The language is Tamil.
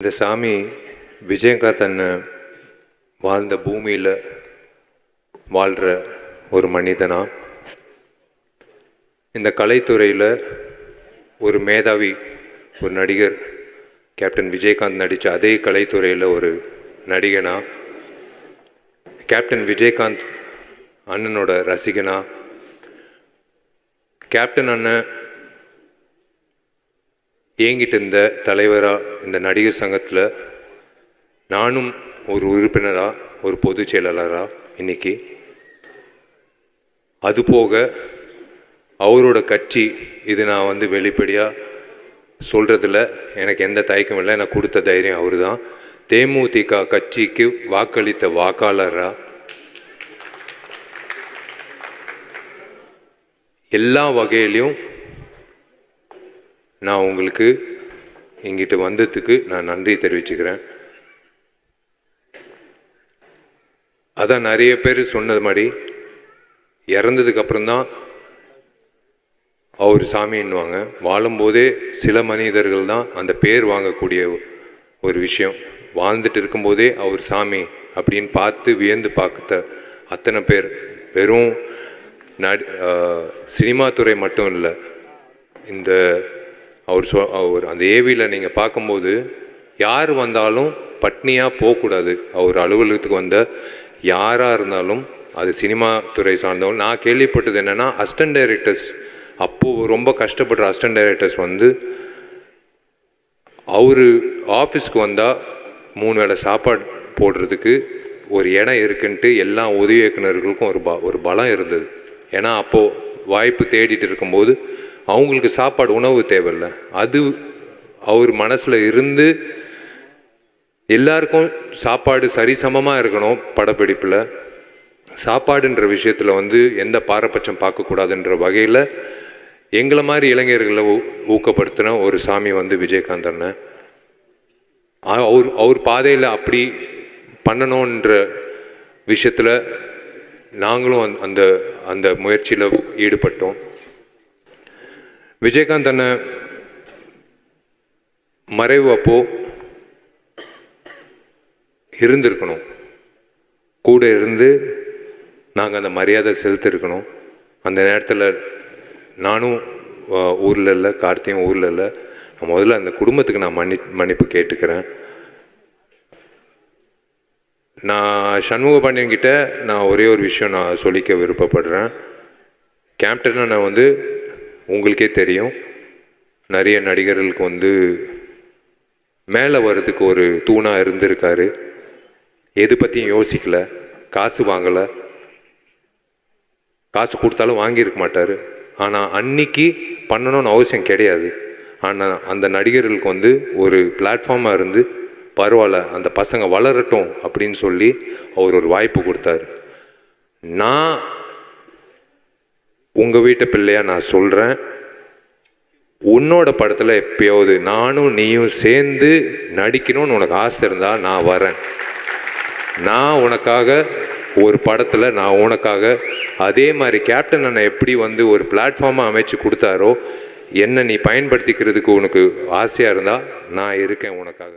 இந்த சாமி விஜயகாந்த் அண்ணன் வாழ்ந்த பூமியில் வாழ்கிற ஒரு மனிதனா, இந்த கலைத்துறையில் ஒரு மேதாவி, ஒரு நடிகர், கேப்டன் விஜயகாந்த் நடித்த அதே கலைத்துறையில் ஒரு நடிகனா, கேப்டன் விஜயகாந்த் அண்ணனோட ரசிகனா, கேப்டன் அண்ணன் ஏங்கிட்டு இருந்த தலைவராக இந்த நடிகர் சங்கத்தில் நானும் ஒரு உறுப்பினராக, ஒரு பொதுச் செயலாளராக இன்னைக்கு, அதுபோக அவரோட கட்சி, இது நான் வெளிப்படையாக சொல்கிறதுல எனக்கு எந்த தயக்கமும் இல்லை. எனக்கு கொடுத்த தைரியம் அவர் தான். தேமுதிக கட்சிக்கு வாக்களித்த வாக்காளராக எல்லா வகையிலையும் நான் உங்களுக்கு இங்கிட்டு வந்ததுக்கு நான் நன்றி தெரிவிச்சுக்கிறேன். அதான் நிறைய பேர் சொன்னது மாதிரி இறந்ததுக்கு அப்புறம்தான் அவர் சாமின்னுவாங்க. வாழும்போதே சில மனிதர்கள் தான் அந்த பேர் வாங்கக்கூடிய ஒரு விஷயம். வாழ்ந்துட்டு இருக்கும்போதே அவர் சாமி அப்படின்னு பார்த்து வியந்து பார்த்த அத்தனை பேர், வெறும் சினிமா துறை மட்டும் இல்லை, இந்த அவர் அந்த ஏவியில் நீங்கள் பார்க்கும்போது யார் வந்தாலும் பட்னியாக போகக்கூடாது. அவர் அலுவலகத்துக்கு வந்த யாராக இருந்தாலும், அது சினிமா துறை சார்ந்தவங்க. நான் கேள்விப்பட்டது என்னென்னா, அசிஸ்டன்ட் டைரக்டர்ஸ், அப்போது ரொம்ப கஷ்டப்படுற அசிஸ்டன்ட் டைரக்டர்ஸ் அவர் ஆஃபீஸ்க்கு வந்தால் 3 வேளை சாப்பாடு போடுறதுக்கு ஒரு இடம் இருக்குன்ட்டு எல்லா உதவி இயக்குநர்களுக்கும் ஒரு பலம் இருந்தது. ஏன்னா அப்போது வாய்ப்பு தேடிட்டு இருக்கும்போது அவங்களுக்கு சாப்பாடு, உணவு தேவையில்லை. அது அவர் மனசில் இருந்து எல்லாருக்கும் சாப்பாடு சரிசமமாக இருக்கணும். படப்பிடிப்பில் சாப்பாடுன்ற விஷயத்தில் எந்த பாரபட்சம் பார்க்கக்கூடாதுன்ற வகையில் எங்களை மாதிரி இளைஞர்களை ஊக்கப்படுத்தின ஒரு சாமி விஜயகாந்த் அண்ணன். அவர் பாதையில் அப்படி பண்ணணுன்ற விஷயத்தில் நாங்களும் அந்த அந்த முயற்சியில் ஈடுபட்டோம். விஜயகாந்த் அண்ணன் மறைவு அப்போ இருந்திருக்கணும், கூட இருந்து நாங்கள் அந்த மரியாதை செலுத்திருக்கணும். அந்த நேரத்தில் நானும் ஊரில் இல்லை, கார்த்தியும் ஊரில் இல்லை. முதல்ல அந்த குடும்பத்துக்கு நான் மன்னிப்பு கேட்டுக்கிறேன். நான் சண்முகபாண்டியன்கிட்ட நான் ஒரே ஒரு விஷயம் நான் சொல்லிக்க விருப்பப்படுறேன். கேப்டனை நான் உங்களுக்கே தெரியும், நிறைய நடிகர்களுக்கு மேலே வர்றதுக்கு ஒரு தூணாக இருந்திருக்காரு. எது பற்றியும் யோசிக்கலை, காசு வாங்கலை, காசு கொடுத்தாலும் வாங்கியிருக்க மாட்டார். ஆனால் அன்னைக்கு பண்ணணும்னு அவசியம் கிடையாது. ஆனால் அந்த நடிகர்களுக்கு ஒரு பிளாட்ஃபார்மாக இருந்து, பரவாயில்ல அந்த பசங்க வளரட்டும் அப்படின்னு சொல்லி அவர் ஒரு வாய்ப்பு கொடுத்தாரு. நான் உங்கள் வீட்டு பிள்ளையாக நான் சொல்கிறேன், உன்னோட படத்தில் எப்பயாவது நானும் நீயும் சேர்ந்து நடிக்கணும்னு உனக்கு ஆசை இருந்தால் நான் வரேன். நான் உனக்காக ஒரு படத்தில் நான் உனக்காக அதே மாதிரி கேப்டன் அண்ணன் எப்படி ஒரு பிளாட்ஃபார்மாக அமைச்சு கொடுத்தாரோ, என்னை நீ பயன்படுத்திக்கிறதுக்கு உனக்கு ஆசையாக இருந்தால் நான் இருக்கேன் உனக்காக.